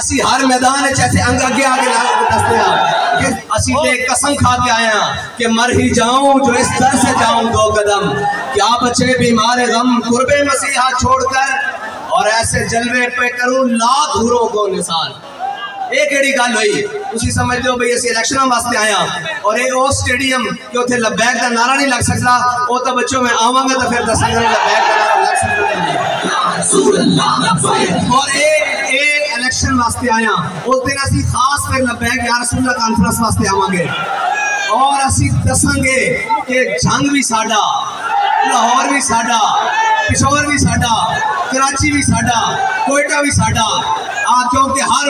اسی ہر میدان چیسے انگ اگے آگے دستے ہیں اسی تے قسم کھا کے آئے ہیں کہ مر ہی جاؤں جو اس در سے جاؤں دو قدم، کیا بچے بیمار غم قرب مسیحا چھوڑ کر، اور ایسے جلوے پہ کروں لاکھ حوروں کو نثار۔ ایک ایڑی گل ہوئی تسی سمجھتے ہو بھئی اسی الیکشنوں واسطے آیا اور ایک او سٹیڈیم کہ اتنے لبیک کا نعرہ نہیں لگ سکتا، وہ تو بچوں میں آواں گا تو پھر دساں گا لبیک کا نعرہ لگ سکتا۔ اور ایک الیکشن واسطے آیا اس دن اسی خاص پھر لبیک یا رسول اللہ کانفرنس واسطے آواں گے اور اسی دساں گے کہ جنگ بھی ساڈا، لاہور بھی ساڈا، پشاور بھی ساڈا، کراچی بھی ساڈا، کوئٹہ بھی ساڈا، کیونکہ ہر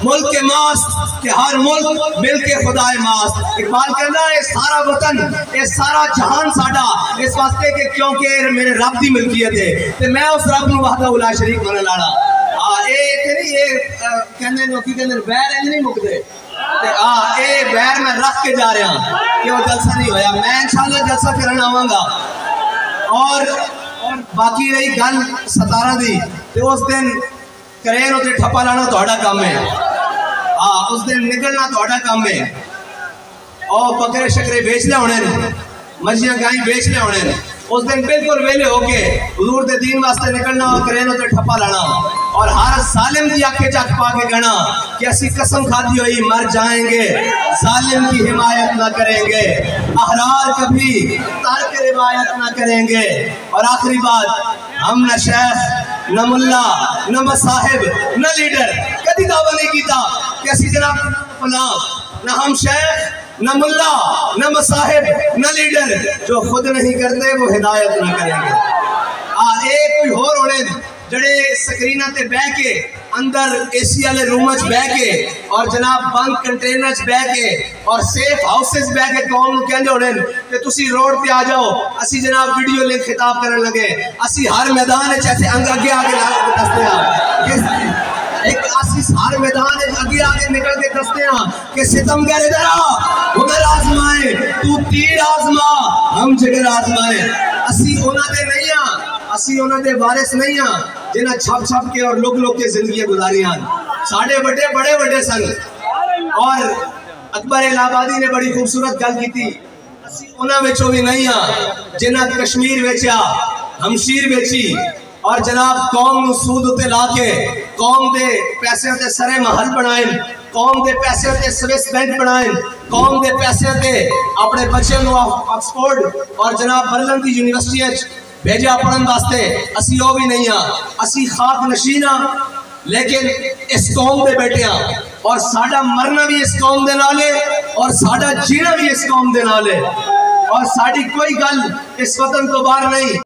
ملک کے ماست کہ ہر ملک مل کے خدائے ماست۔ اقبال کہنا ہے سارا وطن یہ سارا جہان ساڈا، اس واسطے کہ کیونکہ میرے رب دی ملکیت ہے تے میں اس رب نو وحدہ لا شریک من لاڑا۔ کہنے لوکی کہنے بیر انج نہیں مکدے اے بیر میں رکھ کے جا رہا ہوں کہ وہ جلسہ نہیں ہویا، میں انشاءاللہ جلسہ کرنا آواں گا۔ اور باقی رہی گل 17 دی تے اس دن کرین ہوتے ٹھپا لانا توڑا کام ہے، اس دن نکلنا توڑا کام ہے، اور بکرے شکرے بیچ لے ہونے مجھیاں گائیں بیچ لے ہونے اس دن بالکل ویلے ہو کے حضور دے دین واسطے نکلنا اور کرین ہوتے ٹھپا لانا اور ہر ظالم دی آنکھیں چک پا کے گنا کہ اسی قسم کھاتی ہوئی مر جائیں گے، ظالم کی حمایت نہ کریں گے، احرار کبھی ترک روایت نہ کریں گے۔ اور آخری بات، ہم نہ شیخ نہ ملا نہ مصاحب نہ لیڈر کدی دعویٰ نہیں کیتا کہ اسی جناب فلاں، نہ ہم شیخ نہ ملا نہ مصاحب نہ لیڈر، جو خود نہیں کرتے وہ ہدایت نہ کریں گے۔ ایک کوئی ہور ہونے جڑے سکرینہ تے بہ کے اندر اے سی والے رومچ بہ کے اور جناب بند کنٹینرز بہ کے اور سیف ہاؤسز بہ کے قوم نو کہندے ہونے کہ تسی روڈ پہ آ جاؤ، اسی جناب ویڈیو لنک خطاب کرن لگے، اسی ہر میدان چیسے انگ اگے آگے دستے ہیں، ایک اسی ہر میدان اگے آگے نکل کے دستے ہیں کہ ستم گر ادھر آ، ہنر آزمائے تو تیر آزما ہم جگر آزمائے۔ اسی انہاں دے نہیں ہیں، اسی انہاں دے وارث نہیں ہیں جنہاں چھپ چھپ کے اور لوگ کے زندگی گزاری ہیں، ساڑھے بڑے بڑے سن۔ اور اکبر الہ آبادی نے بڑی خوبصورت گل کی تھی، اسی انہاں وچوں بھی نہیں ہیں جنہاں کشمیر ویچیا، ہمشیر ویچی اور جناب قوم نو سود اتے لا کے قوم دے پیسے تے سرے محل بنائیں، قوم دے پیسے تے سویس بینک بنائیں، قوم دے پیسے تے اپنے بچے نو آکسفورڈ اور جناب برلن دی یونیورسٹی بھیجا پڑھن واسطے، اسی وہ بھی نہیں ہیں، اسی خاک نشین ہیں لیکن اس قوم دے بیٹے ہیں، اور ساڑھا مرنا بھی اس قوم دے نالے اور ساڑھا جینا بھی اس قوم دے نالے، اور ساڑھی کوئی گل اس وطن تو باہر نہیں۔